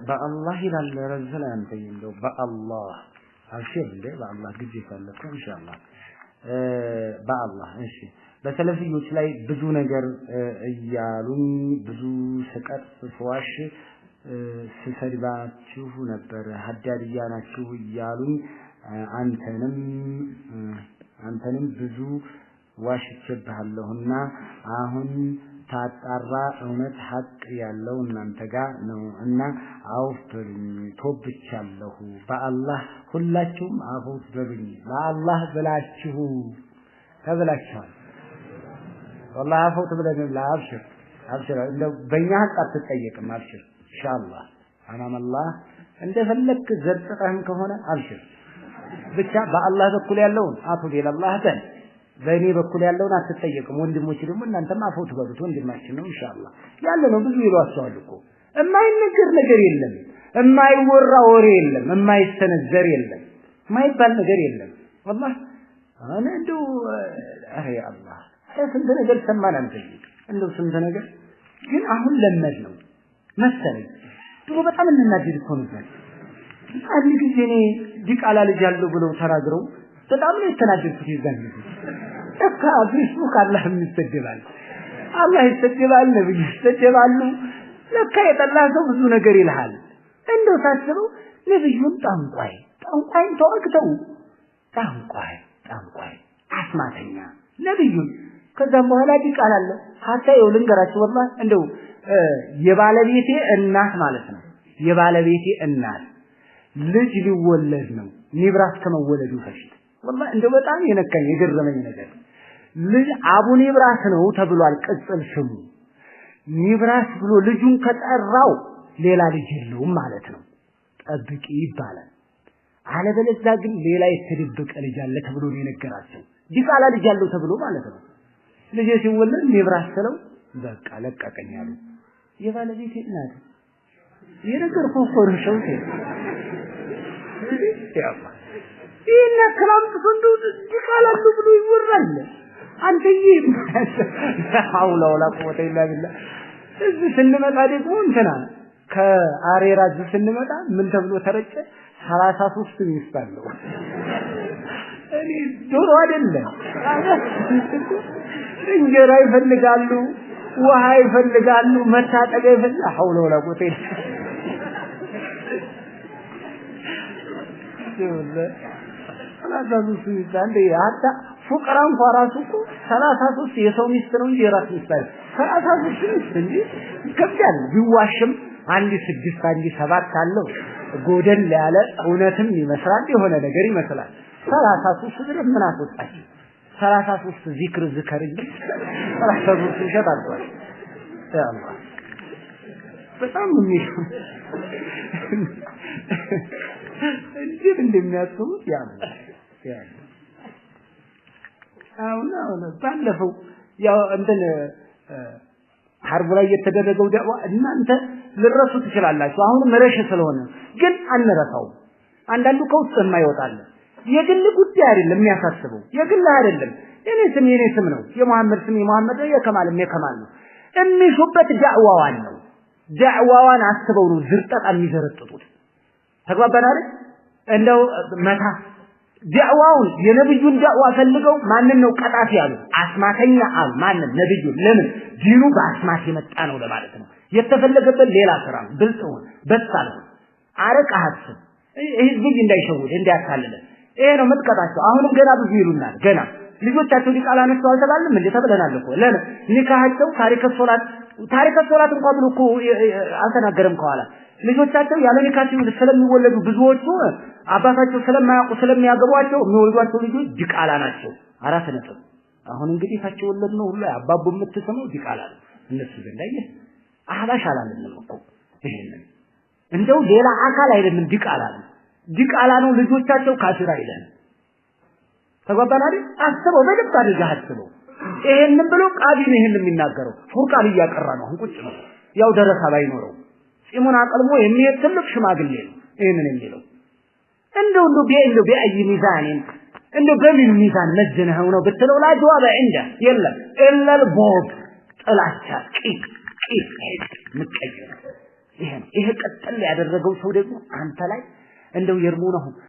በአላህ ይላል ረዘለ አንተ እንደው በአላህ አብሽር እንደ በአላህ ግጅ ይፈልኩ ኢንሻአላህ በአላህ እሺ በሰለፊዮች ላይ ብዙ ነገር እያሉኝ ብዙ ስቀጥ ስዋሽ ስሰድባችሁ ነበር ሀዳድያ ናችሁ እያሉኝ አንተንም ብዙ ዋሽቼብሃለሁና አሁን ታጣራ እውነት ሐቅ ያለው እናንተ ጋር ነው እና አውፍ በሉኝ ተወብቻለሁ በአላህ ሁላችሁም አውፍ በሉኝ ለአላህ ብላችሁ ተብላችኋል والله አውፍ ብለን ለአብሽር አብሽር እንደው በእኛ ሐቅ አትጠየቅም አብሽር ኢንሻአላህ አማም አላህ እንደፈለክ ዘርጥተህም ከሆነ አብሽር ብቻ በአላህ በኩል ያለውን አፉ ቢላህ ተን በእኔ በኩል ያለውን አትጠየቅም ወንድሞች ደግሞ እናንተም አፉ ትበሉት ወንድማችን ነው ኢንሻአላህ ያለ ነው ብዙ ይሏቸዋል እኮ የማይነገር ነገር የለም የማይወራ ወሬ የለም የማይስተነዘር የለም የማይባል ነገር የለም والله انا እንደው አይ አላህ ስንት ነገር ሰማን አንተ እንደው ስንት ነገር ግን አሁን ለመድ ነው መሰለኝ ድሮ በጣም እንናደድ እኮ ነበር አንድ ጊዜ እኔ ዲቃላ ልጅ ያለው ብለው ተናግረው በጣም ነው የተናደድኩት ይዛን እካ ፌስቡክ አላህ ይስተደባል አላህ ይስተደባል ነብይ ይስተደባሉ ለካ የጠላ ሰው ብዙ ነገር ይልሃል እንደው ታስበው ነብዩን ጠንቋይ ተወክተው ጠንቋይ አስማተኛ ነብዩን ከዛም በኋላ ዲቃላለ ሀታ ይውልንገራችሁ ወላሂ እንደው የባለቤቴ እናት ማለት ነው የባለቤቴ እናት ልጅ ሊወለድ ነው ኒብራስ ከመወለዱ በፊት والله እንደው በጣም የነካኝ የገረመኝ ነገር ልጅ አቡነ ኢብራስ ነው ተብሏል ቅጽል ስሙ ኒብራስ ብሎ ልጁን ከጠራው ሌላ ልጅ የለውም ማለት ነው ጠብቂ ይባላል አለበለዚያ ግን ሌላ የተደበቀ ልጅ አለ ተብሎ ነው የነገራቸው ዲቃላ ልጅ ያለው ተብሎ ማለት ነው ልጅ ሲወለድ ኒብራስ ስለው በቃ ለቀቀኝ አሉ የባለቤቴ እናት የነገር ኮኮር ሸውቴ ያባ ይሄን ክላምት እንደው ዲቃላሉ ብሎ ይወራል አንተዬ ሐውላ ወላ ቁወተ ኢላ ቢላህ እዚህ ስንመጣ ደግሞ እንትና ከአሬራ ስንመጣ ምን ተብሎ ተረጨ 33 ሚስታለው እኔ ዶሮ አይደለም እንጀራ ይፈልጋሉ ውሃ ይፈልጋሉ መታጠቢያ ይፈልጋሉ ሐውላ ወላ ቁወተ ኢላ አላዛዙ ይዛንደ ያታ ፉቅራን ቋራሱኩ 33 የሰው ሚስት ነው እንጂ የራስ ሚስት አይደል 33 ሚስት እንጂ ከብዳል ቢዋሽም አንድ 6 አንድ 7 አለው ጎደል ያለ እውነትም ይመስላል የሆነ ነገር ይመስላል 33 ድረስ ምን አስወጣች 33 ዚክር እንጂ 33 ይሸጣል ያአላህ በጣም እንዴ እንደሚያስቡት ያአላህ አሁን ባለፈው ያው እንትን ሐርብ ላይ የተደረገው ዳዋ እናንተ ልረሱ ትችላላችሁ አሁን መረሽ ስለሆነ ግን አንረሳው አንዳንዱ ከውስጥ የማይወጣል የግል ጉዳይ አይደለም የሚያሳስበው የግል አይደለም የኔ ስም ነው የመሐመድ ስም የመሐመድ ነው የከማል ነው የሚሹበት ዳዋዋን ነው ዳዋዋን አስበው ነው ዝርጠጣ የሚዘረጥጡት ተግባባናል እንደው መታ ዳዋውን የነብዩን ዳዋ ፈልገው ማንን ነው ቀጣፊ ያሉ አስማተኛ አሉ ማንን ነብዩ ለምን ዲኑ በአስማት የመጣ ነው ለማለት ነው የተፈለገበት ሌላ ስራ ግልጽ ነው በሳል አረቃት ህዝብ እንዳይሸውድ እንዲያታልለ ይሄ ነው መጥቀጣቸው አሁንም ገና ብዙ ይሉናል ገና ልጆቻቸው ዲቃላ ነስተው አልተባለም እንዴ ተብለናል እኮ ለምን ኒካሃቸው ታሪከ ሶላት እንኳን ብሎ እኮ አልተናገረም ከኋላ ልጆቻቸው ያለ ኒካሃቸው ስለሚወለዱ ብዙዎቹ አባታቸው ስለማያውቁ ስለሚያገቧቸው የሚወልዷቸው ልጆች ዲቃላ ናቸው አራት ነጥብ አሁን እንግዲህ ታቸው ወለድ ነው ሁሉ አባቡ የምትሰማው ዲቃላ ነው እነሱ ዘንድ አየህ አህባሽ አላለም እኮ ይሄንን እንደው ሌላ አካል አይደለም ዲቃላ ነው ልጆቻቸው ካፊር አይደለም ተጓባናል አስበው በደብ አድርገህ አስበው ይሄንን ብሎ ቃዲ ነው ይሄንን የሚናገረው ፉርቃን እያቀራ ነው እንቁጭ ነው ያው ደረሳ ባይኖረው ጺሙን አቀልሞ የሚሄድ ትልቅ ሽማግሌ ነው ይሄንን የሚለው እንደው ቢአይ ሚዛንን እንደው በምን ሚዛን መዝነው ነው ብትለው ላጅዋበ እንደ የለም ኢላ البوب ጥላቻ ቂቅ ምቀኝ ይሄ ቀጥል ያደረገው ሰው ደግሞ አንተ ላይ እንደው የርሙነው